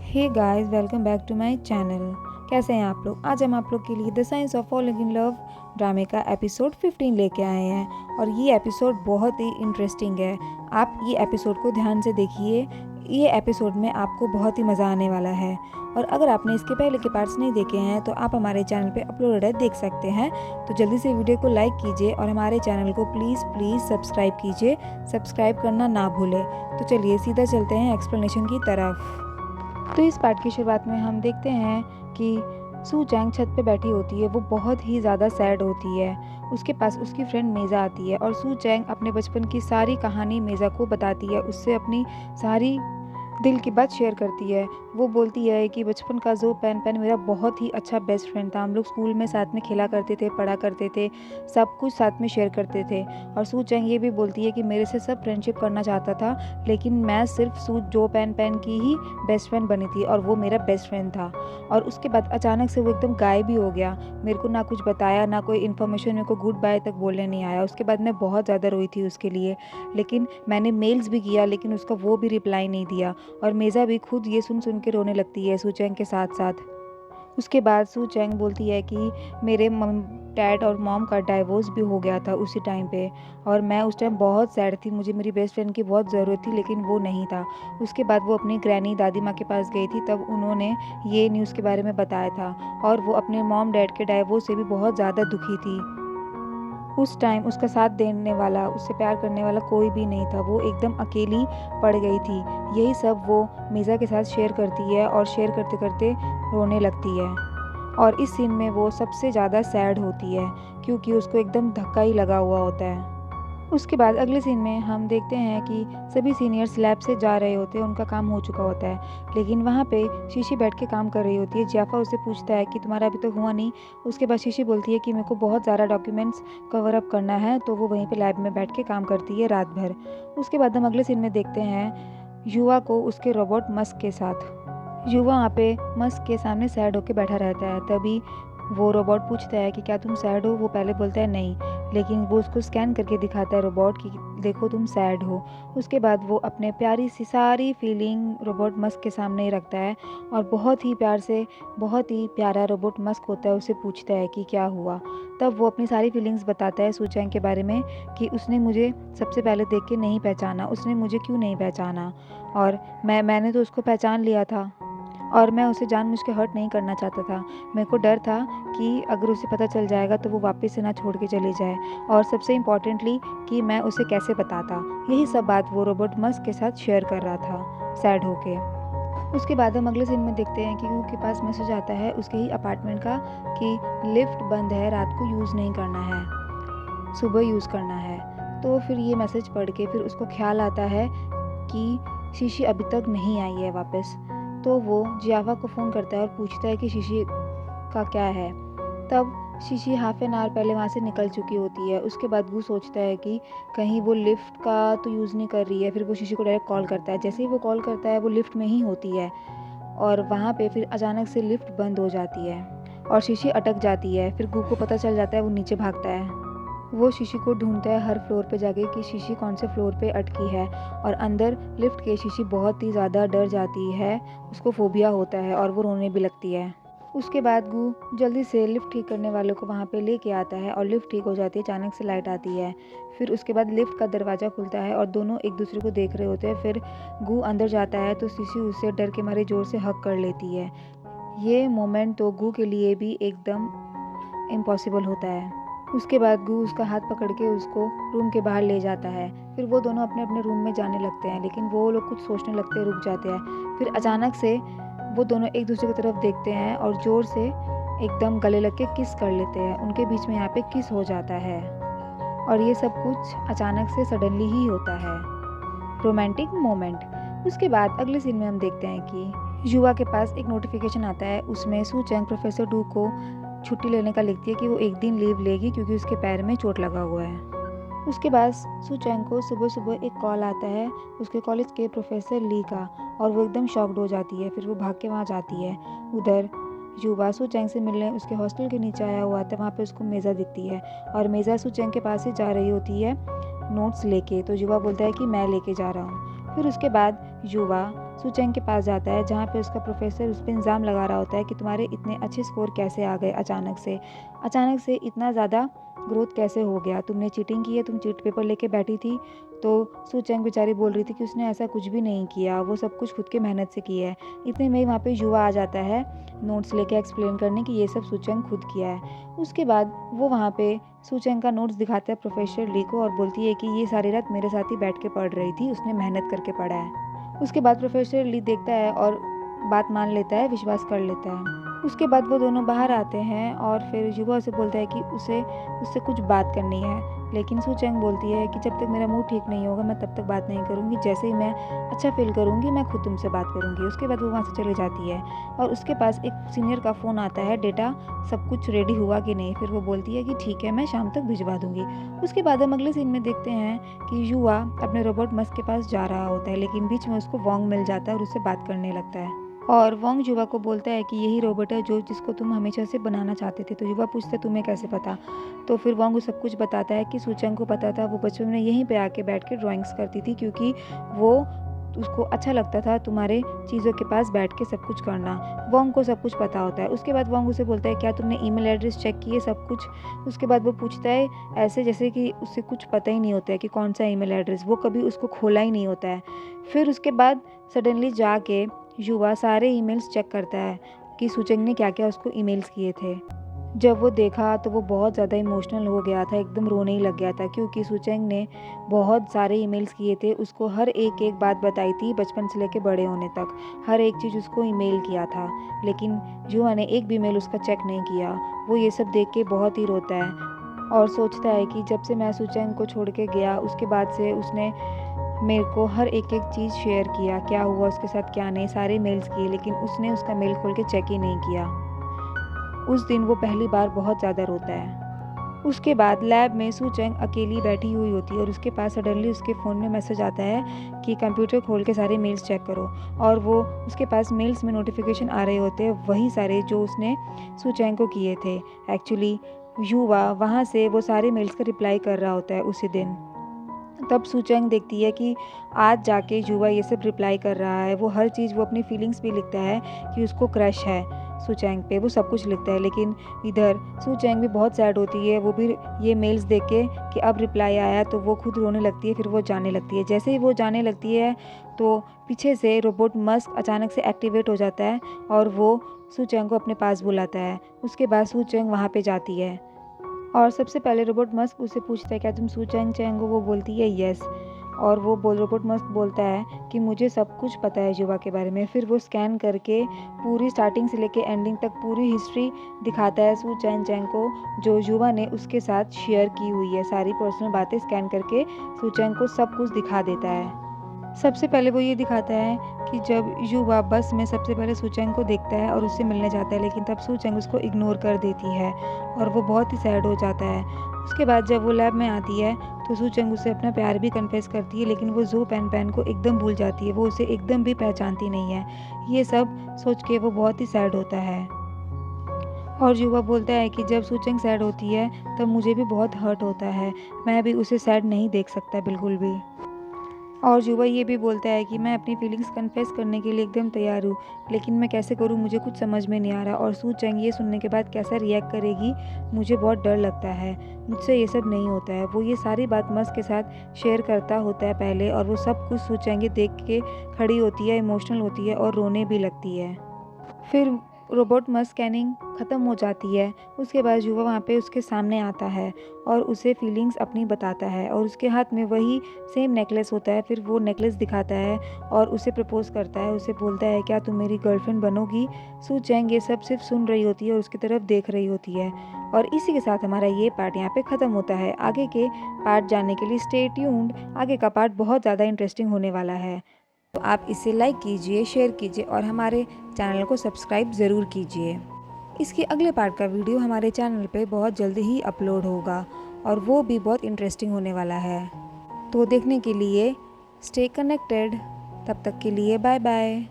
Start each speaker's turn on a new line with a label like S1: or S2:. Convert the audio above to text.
S1: Hey guys, welcome back to my channel. कैसे हैं आप लोग? आज हम आप लोग के लिए the science of falling in love ड्रामे का एपिसोड 15 लेके आए हैं और ये एपिसोड बहुत ही इंटरेस्टिंग है। आप ये एपिसोड को ध्यान से देखिए। ये एपिसोड में आपको बहुत ही मज़ा आने वाला है। और अगर आपने इसके पहले के पार्ट्स नहीं देखे हैं तो आप हमारे चैनल पे अपलोडेड है, देख सकते हैं। तो जल्दी से वीडियो को लाइक कीजिए और हमारे चैनल को प्लीज़ सब्सक्राइब कीजिए। सब्सक्राइब करना ना भूलें। तो चलिए सीधा चलते हैं एक्सप्लेनेशन की तरफ। तो इस पार्ट की शुरुआत में हम देखते हैं कि सू चैंग छत पे बैठी होती है। वो बहुत ही ज़्यादा सैड होती है। उसके पास उसकी फ्रेंड मेज़ा आती है और सू चैंग अपने बचपन की सारी कहानी मेज़ा को बताती है। उससे अपनी सारी दिल की बात शेयर करती है। वो बोलती है कि बचपन का जो पेन मेरा बहुत ही अच्छा बेस्ट फ्रेंड था। हम लोग स्कूल में साथ में खेला करते थे, पढ़ा करते थे, सब कुछ साथ में शेयर करते थे। और सू चैंग ये भी बोलती है कि मेरे से सब फ्रेंडशिप करना चाहता था, लेकिन मैं सिर्फ सू जो पेन की ही बेस्ट फ्रेंड बनी थी और वो मेरा बेस्ट फ्रेंड था। और उसके बाद अचानक से वो एकदम गायब ही हो गया। मेरे को ना कुछ बताया, ना कोई इन्फॉर्मेशन, मेरे को गुड बाय तक बोलने नहीं आया। उसके बाद मैं बहुत ज़्यादा रोई थी उसके लिए। लेकिन मैंने मेल्स भी किया, लेकिन उसका वो भी रिप्लाई नहीं दिया। और मेज़ा भी खुद ये सुन के रोने लगती है सू चैंग के साथ साथ। उसके बाद सू चैंग बोलती है कि मेरे डैड और मॉम का डाइवोर्स भी हो गया था उसी टाइम पे, और मैं उस टाइम बहुत सैड थी। मुझे मेरी बेस्ट फ्रेंड की बहुत ज़रूरत थी, लेकिन वो नहीं था। उसके बाद वो अपनी ग्रैनी दादी माँ के पास गई थी, तब उन्होंने ये न्यूज़ के बारे में बताया था। और वो अपने मॉम डैड के डाइवोर्स से भी बहुत ज़्यादा दुखी थी। उस टाइम उसका साथ देने वाला, उससे प्यार करने वाला कोई भी नहीं था। वो एकदम अकेली पड़ गई थी। यही सब वो मेज़ा के साथ शेयर करती है और शेयर करते करते रोने लगती है। और इस सीन में वो सबसे ज़्यादा सैड होती है, क्योंकि उसको एकदम धक्का ही लगा हुआ होता है। उसके बाद अगले सीन में हम देखते हैं कि सभी सीनियर्स लैब से जा रहे होते हैं। उनका काम हो चुका होता है, लेकिन वहाँ पे शीशी बैठ के काम कर रही होती है। जियाफा उससे पूछता है कि तुम्हारा अभी तक हुआ नहीं। उसके बाद शीशी बोलती है कि मेरे को बहुत ज़्यादा डॉक्यूमेंट्स कवर अप करना है, तो वो वहीं पे लैब में बैठ के काम करती है रात भर। उसके बाद हम अगले सीन में देखते हैं युवा को उसके रोबोट मस्क के साथ। युवा वहाँ पे मस्क के सामने सैड होके बैठा रहता है। तभी वो रोबोट पूछता है कि क्या तुम सैड हो? वो पहले बोलता है नहीं, लेकिन वो उसको स्कैन करके दिखाता है रोबोट कि देखो तुम सैड हो। उसके बाद वो अपने प्यारी सी सारी फीलिंग रोबोट मस्क के सामने ही रखता है और बहुत ही प्यार से, बहुत ही प्यारा रोबोट मस्क होता है, उससे पूछता है कि क्या हुआ। तब वो अपनी सारी फीलिंग्स बताता है सू चैंग के बारे में कि उसने मुझे सबसे पहले देख के नहीं पहचाना, उसने मुझे क्यों नहीं पहचाना, और मैंने तो उसको पहचान लिया था और मैं उसे जानबूझ के हर्ट नहीं करना चाहता था। मेरे को डर था कि अगर उसे पता चल जाएगा तो वो वापस से ना छोड़ के चली जाए, और सबसे इम्पॉर्टेंटली कि मैं उसे कैसे बताता। यही सब बात वो रोबोट मस्क के साथ शेयर कर रहा था सैड होके। उसके बाद हम अगले सीन में देखते हैं कि उसके पास मैसेज आता है उसके ही अपार्टमेंट का कि लिफ्ट बंद है, रात को यूज़ नहीं करना है, सुबह यूज़ करना है। तो फिर ये मैसेज पढ़ के फिर उसको ख्याल आता है कि शीशी अभी तक नहीं आई है वापस। तो वो जियावा को फ़ोन करता है और पूछता है कि शीशी का क्या है। तब शीशी हाफ एन आवर पहले वहाँ से निकल चुकी होती है। उसके बाद वो सोचता है कि कहीं वो लिफ्ट का तो यूज़ नहीं कर रही है। फिर वो शीशी को डायरेक्ट कॉल करता है। जैसे ही वो कॉल करता है वो लिफ्ट में ही होती है, और वहाँ पे फिर अचानक से लिफ्ट बंद हो जाती है और शीशी अटक जाती है। फिर गू को पता चल जाता है, वो नीचे भागता है। वो शीशी को ढूंढता है हर फ्लोर पे जाके कि शीशी कौन से फ्लोर पे अटकी है, और अंदर लिफ्ट के शीशी बहुत ही ज़्यादा डर जाती है। उसको फोबिया होता है और वो रोने भी लगती है। उसके बाद गू जल्दी से लिफ्ट ठीक करने वालों को वहाँ पे लेके आता है और लिफ्ट ठीक हो जाती है। अचानक से लाइट आती है। फिर उसके बाद लिफ्ट का दरवाज़ा खुलता है और दोनों एक दूसरे को देख रहे होते हैं। फिर गू अंदर जाता है तो शीशी उससे डर के मारे ज़ोर से हग कर लेती है। ये मोमेंट तो गू के लिए भी एकदम इम्पॉसिबल होता है। उसके बाद गू उसका हाथ पकड़ के उसको रूम के बाहर ले जाता है। फिर वो दोनों अपने अपने रूम में जाने लगते हैं, लेकिन वो लोग कुछ सोचने लगते हैं, रुक जाते हैं। फिर अचानक से वो दोनों एक दूसरे की तरफ देखते हैं और ज़ोर से एकदम गले लग के किस कर लेते हैं। उनके बीच में यहाँ पे किस हो जाता है, और ये सब कुछ अचानक से सडनली ही होता है। Romantic moment. उसके बाद अगले सीन में हम देखते हैं कि युवा के पास एक नोटिफिकेशन आता है। उसमें सू चैंग प्रोफेसर डू को छुट्टी लेने का लिखती है कि वो एक दिन लीव लेगी क्योंकि उसके पैर में चोट लगा हुआ है। उसके बाद सू चैंग को सुबह सुबह एक कॉल आता है उसके कॉलेज के प्रोफेसर ली का, और वो एकदम शॉक्ड हो जाती है। फिर वो भाग के वहाँ जाती है। उधर युवा सू चैंग से मिलने उसके हॉस्टल के नीचे आया हुआ था। वहाँ पे उसको मेज़ा दिखती है और मेज़ा सू चैंग के पास ही जा रही होती है नोट्स लेके। तो युवा बोलता है कि मैं लेके जा रहा हूँ। फिर उसके बाद युवा सू चैंग के पास जाता है, जहाँ पे उसका प्रोफेसर उस पे इल्ज़ाम लगा रहा होता है कि तुम्हारे इतने अच्छे स्कोर कैसे आ गए अचानक से इतना ज़्यादा ग्रोथ कैसे हो गया, तुमने चीटिंग की है, तुम चीट पेपर लेके बैठी थी। तो सू चैंग बेचारी बोल रही थी कि उसने ऐसा कुछ भी नहीं किया, वो सब कुछ खुद के मेहनत से किया है। इतने में वहाँ पे युवा आ जाता है नोट्स लेके एक्सप्लेन करने कि ये सब सू चैंग खुद किया है। उसके बाद वो वहाँ पे सू चैंग का नोट्स दिखाता है प्रोफेसर ली को और बोलती है कि ये सारी रात मेरे साथ ही बैठ के पढ़ रही थी, उसने मेहनत करके पढ़ा है। उसके बाद प्रोफेसर ली देखता है और बात मान लेता है, विश्वास कर लेता है। उसके बाद वो दोनों बाहर आते हैं और फिर युवा उसे बोलता है कि उसे उससे कुछ बात करनी है, लेकिन सू चैंग बोलती है कि जब तक मेरा मूड ठीक नहीं होगा मैं तब तक बात नहीं करूँगी, जैसे ही मैं अच्छा फील करूँगी मैं खुद तुमसे बात करूँगी। उसके बाद वो वहाँ से चली जाती है और उसके पास एक सीनियर का फ़ोन आता है, डेटा सब कुछ रेडी हुआ कि नहीं। फिर वो बोलती है कि ठीक है, मैं शाम तक भिजवा दूँगी। उसके बाद हम अगले सीन में देखते हैं कि युवा अपने रोबोट मस्क के पास जा रहा होता है, लेकिन बीच में उसको वोंग मिल जाता है और उससे बात करने लगता है। और वोंग युवा को बोलता है कि यही रोबोट है जिसको तुम हमेशा से बनाना चाहते थे। तो युवा पूछता है तुम्हें कैसे पता? तो फिर वोंग सब कुछ बताता है कि सू चैंग को पता था, वो बचपन में यहीं पे आके बैठ के ड्राइंग्स करती थी, क्योंकि वो उसको अच्छा लगता था तुम्हारे चीज़ों के पास बैठ के सब कुछ करना। वोंग को सब कुछ पता होता है। उसके बाद वोंग उसे बोलता है क्या तुमने ईमेल एड्रेस चेक किए सब कुछ? उसके बाद वो पूछता है ऐसे जैसे कि उसे कुछ पता ही नहीं होता है कि कौन सा ईमेल एड्रेस, वो कभी उसको खोला ही नहीं होता है। फिर उसके बाद सडनली जाके युवा सारे ईमेल्स चेक करता है कि सू चैंग ने क्या क्या उसको ईमेल्स किए थे। जब वो देखा तो वो बहुत ज़्यादा इमोशनल हो गया था, एकदम रोने ही लग गया था, क्योंकि सू चैंग ने बहुत सारे ईमेल्स किए थे, उसको हर एक एक बात बताई थी बचपन से लेके बड़े होने तक, हर एक चीज़ उसको ईमेल किया था। लेकिन युवा ने एक भी मेल उसका चेक नहीं किया। वो ये सब देख के बहुत ही रोता है और सोचता है कि जब से मैं सू चैंग को छोड़ के गया उसके बाद से उसने मेरे को हर एक एक चीज़ शेयर किया, क्या हुआ उसके साथ क्या नहीं, सारे मेल्स किए, लेकिन उसने उसका मेल खोल के चेक ही नहीं किया। उस दिन वो पहली बार बहुत ज़्यादा रोता है। उसके बाद लैब में सू चैंग अकेली बैठी हुई होती है और उसके पास सडनली उसके फ़ोन में मैसेज आता है कि कंप्यूटर खोल के सारे मेल्स चेक करो। और वो उसके पास मेल्स में नोटिफिकेशन आ रहे होते हैं, वही सारे जो उसने सू चैंग को किए थे। एक्चुअली युवा वहाँ से वो सारे मेल्स का रिप्लाई कर रहा होता है उसी दिन। तब सू चैंग देखती है कि आज जाके युवा ये सब रिप्लाई कर रहा है। वो हर चीज़, वो अपनी फीलिंग्स भी लिखता है कि उसको क्रश है सू चैंग पे, वो सब कुछ लिखता है। लेकिन इधर सू चैंग भी बहुत सैड होती है, वो भी ये मेल्स देख के कि अब रिप्लाई आया तो वो खुद रोने लगती है। फिर वो जाने लगती है। जैसे ही वो जाने लगती है तो पीछे से रोबोट मस्क अचानक से एक्टिवेट हो जाता है और वो सू चैंग को अपने पास बुलाता है। उसके बाद सू चैंग वहाँ पे जाती है और सबसे पहले रोबोट मस्क उससे पूछता है क्या तुम सू चैंग चैंग हो? वो बोलती है यस। और वो रोबोट मस्क बोलता है कि मुझे सब कुछ पता है युवा के बारे में। फिर वो स्कैन करके पूरी स्टार्टिंग से लेके एंडिंग तक पूरी हिस्ट्री दिखाता है सू चैंग चैंग को, जो युवा ने उसके साथ शेयर की हुई है। सारी पर्सनल बातें स्कैन करके सू चैंग को सब कुछ दिखा देता है। सबसे पहले वो ये दिखाता है कि जब युवा बस में सबसे पहले सू चैंग को देखता है और उससे मिलने जाता है, लेकिन तब सू चैंग उसको इग्नोर कर देती है और वो बहुत ही सैड हो जाता है। उसके बाद जब वो लैब में आती है तो सू चैंग उसे अपना प्यार भी कन्फेस करती है, लेकिन वो ज़ो पेन पेन को एकदम भूल जाती है, वो उसे एकदम भी पहचानती नहीं है। ये सब सोच के वो बहुत ही सैड होता है और युवा बोलता है कि जब सू चैंग सैड होती है तब मुझे भी बहुत हर्ट होता है, मैं भी उसे सैड नहीं देख सकता बिल्कुल भी। और युवा ये भी बोलता है कि मैं अपनी फीलिंग्स कन्फेस करने के लिए एकदम तैयार हूँ, लेकिन मैं कैसे करूँ मुझे कुछ समझ में नहीं आ रहा। और सू चैंग ये सुनने के बाद कैसा रिएक्ट करेगी, मुझे बहुत डर लगता है, मुझसे ये सब नहीं होता है। वो ये सारी बात मस्क के साथ शेयर करता होता है पहले, और वो सब कुछ सू चैंग देख के खड़ी होती है, इमोशनल होती है और रोने भी लगती है। फिर रोबोट मस्क स्कैनिंग ख़त्म हो जाती है। उसके बाद युवा वहाँ पे उसके सामने आता है और उसे फीलिंग्स अपनी बताता है और उसके हाथ में वही सेम नेकलेस होता है। फिर वो नेकलेस दिखाता है और उसे प्रपोज करता है, उसे बोलता है क्या तुम मेरी गर्लफ्रेंड बनोगी? सू चैंग ये सब सिर्फ सुन रही होती है और उसकी तरफ देख रही होती है। और इसी के साथ हमारा ये पार्ट यहाँ पे ख़त्म होता है। आगे के पार्ट जानने के लिए स्टे ट्यून्ड, आगे का पार्ट बहुत ज़्यादा इंटरेस्टिंग होने वाला है। तो आप इसे लाइक कीजिए, शेयर कीजिए और हमारे चैनल को सब्सक्राइब ज़रूर कीजिए। इसके अगले पार्ट का वीडियो हमारे चैनल पे बहुत जल्दी ही अपलोड होगा और वो भी बहुत इंटरेस्टिंग होने वाला है। तो देखने के लिए स्टे कनेक्टेड। तब तक के लिए बाय बाय।